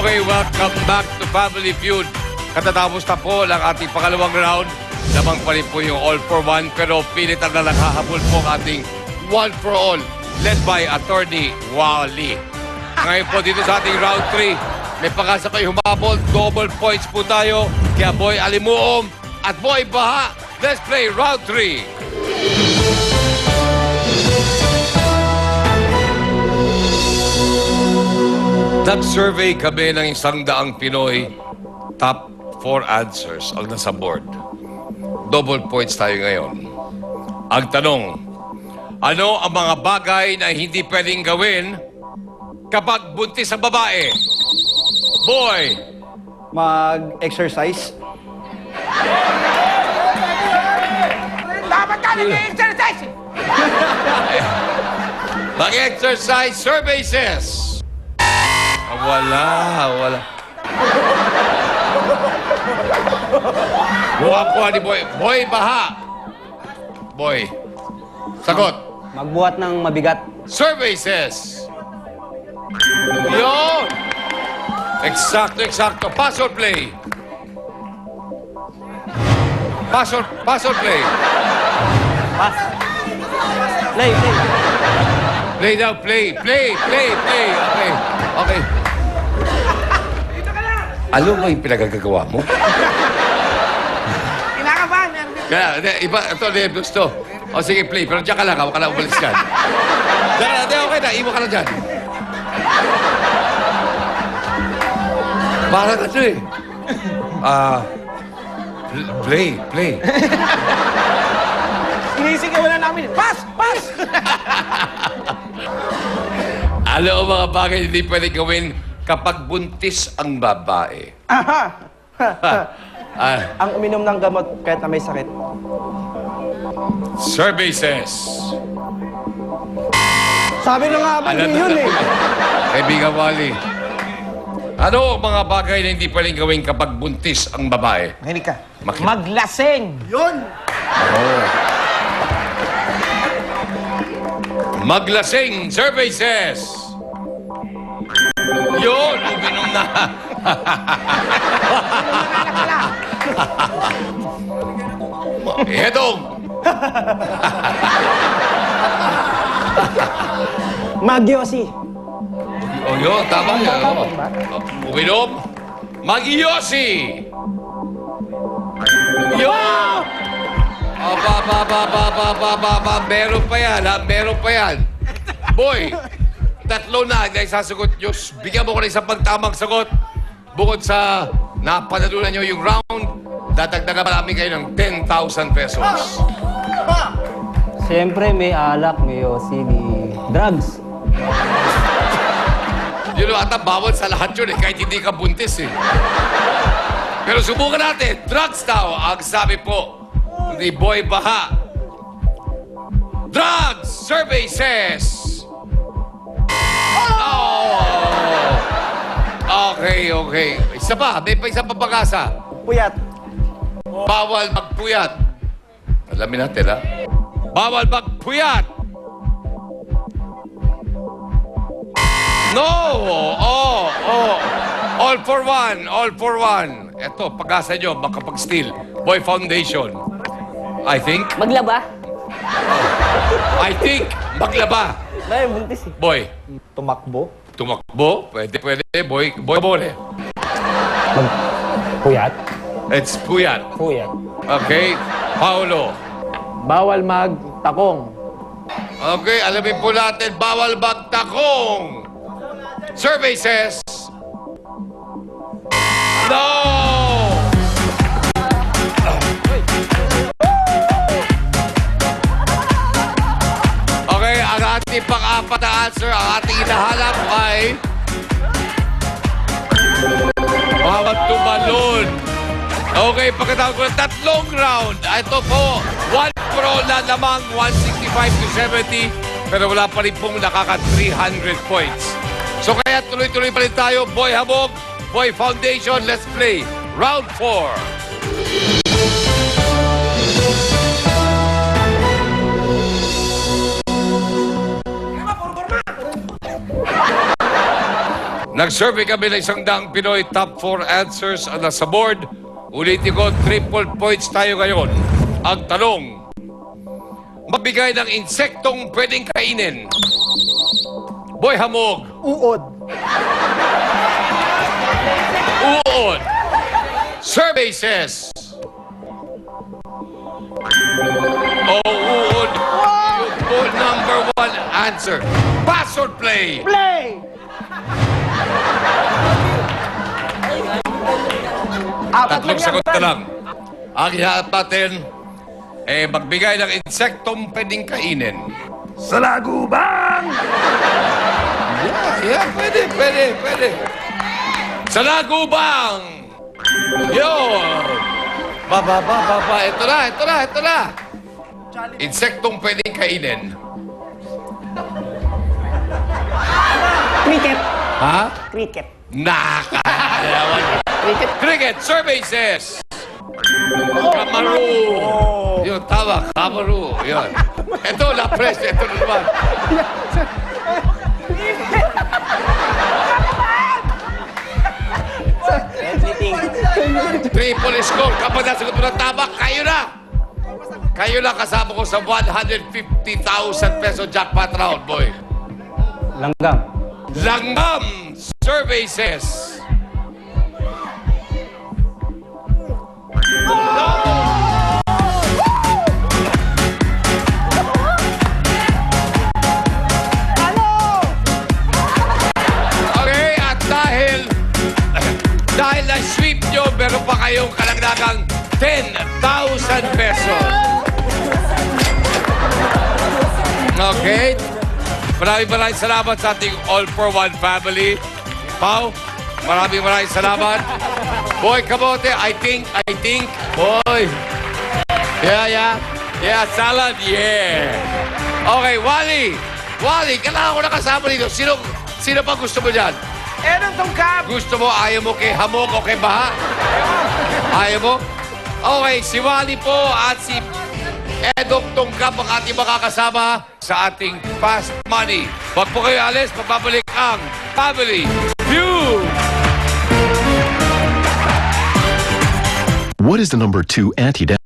Okay, welcome back to Family Feud. Katatapos na po ang ating pangalawang round. Lamang pa rin po yung all for one, pero pilit ang nakahabol po ang ating one for all, led by Attorney Wally. Ngayon po dito sa ating round 3, may pag-asa kayo humabol, double points po tayo. Kaya Boy Alimuom at Boy Baha, let's play round 3. Nag-survey kami ng 100 Pinoy, top 4 answers ang nasa board. Double points tayo ngayon. Ang tanong, ano ang mga bagay na hindi pwedeng gawin kapag buntis ang babae? Boy! Mag-exercise. Dapat ka nag-exercise! Mag-exercise, survey says. Wala. Buha ni Boy. Boy, Baha. Boy. Sagot. Magbuhat ng mabigat. Survey says. Yun. Eksakto. Pass or play? Pass or play? Pass. Play. Play daw, play. Okay. Alam mo yung pinagagawa mo? Kinakabahan. Kaya, iba, ito, nervous to. O sige, play. Pero diyan ka lang, huwag ka lang umalis dyan. Diyan ka lang, okay na, iwan ka lang dyan. Parang ito eh. Play. Sinisigaw na namin. Pass! Ano ang mga bagay hindi pwede gawin kapag buntis ang babae? Ang uminom ng gamot kahit na may sakit. Survey says. Sabi na nga ba yun eh. Kaibigan Wally. Ano ang mga bagay na hindi pwedeng gawin kapag buntis ang babae? Mahinig ka. Makinig. Maglasing. Maglasing, survey says. Yun, uminom na. Hedong. Magyosi. O yun, tama yan. Uminom. Mag-iyosi. Yun. Meron pa yan. Boy, tatlo na isasagot nyo. Bigyan mo ko ng isang pagtamang sagot. Bukod sa napanalunan nyo yung round, dadagdagan pa namin kayo ng 10,000 pesos. Siyempre may alak, may OCD. Drugs. Yun know, ata bawal sa lahat yun eh, kahit hindi ka buntis eh. Pero subukan natin, drugs daw, ang sabi po ni Boy Baha. Drugs! Survey says. Okay. Isa pa, may pa isa pa pag-asa. Puyat. Bawal magpuyat. Alamin natin, ha? Bawal magpuyat. No! All for one. Ito, pag-asa nyo, makapag-steal. Boy Foundation. I think, Maglaba. maglaba. Dahil buntis eh. Boy, Tumakbo. tumakbo. Pwede. Boy, bole. Puyat. It's puyat. Puyat. Okay, Paolo. Bawal magtakong. Okay, alamin po natin, bawal magtakong. Survey says. No! Okay, ang ating pang-apat na answer, ang ating hinahanap ay bawal tumalon. Okay, pagkatapos ko ng tatlong round, ito po, 1 pro na lamang, 165 to 70, pero wala pa rin pong nakaka 300 points. So kaya tuloy-tuloy pa rin tayo, Boy Habog, Boy Foundation, let's play round 4. Nag-survey kami ng 100 Pinoy top 4 answers ang nasa board. Ulitin ko, triple points tayo ngayon. Ang tanong, magbigay ng insektong pwedeng kainin. Boy Hamog. Uod. Uod. Survey says. Uod. Yung po number 1 answer. Pass or play? Play! Apat Tatlong yan, sagot na Tan. lang. Ang hinahanap natin, magbigay ng insektong pwedeng kainin. Sa lagubang! Yeah, pwede. Sa lagubang! Yun! Baba. Ito na. Insektong pwedeng kainin. Cricket! Ha? Cricket. Nakakalawan. Cricket, survey says. Kamaru. Yun, tama. Kamaru. Yun. Ito, na-press. Ito na naman. Triple score. Kapag nasagot mo ng tama, kayo na. Kayo na kasama ko sa 150,000 peso jackpot round, boy. Langgam. Langgam. Survey says. Okay, at dahil na-sweep nyo, meron pa kayong kalagdagang 10,000 pesos. Okay. Maraming salamat sa ating All for One family. Pao, maraming salamat. Boy Kamote, I think. Boy. Yeah, salad, yeah. Okay, Wally, kailangan ko na kasama dito. Sino pa gusto mo dyan? Anong tungkap? Gusto mo, ayaw mo kay Hamog o kay Baha? Ayaw mo? Okay, si Wally po at si Edong Tungkap ang ating makakasama sa ating Fast Money. Huwag po kayo alis, magbabalik ang Family Feud! What is the number 2 anti-damage?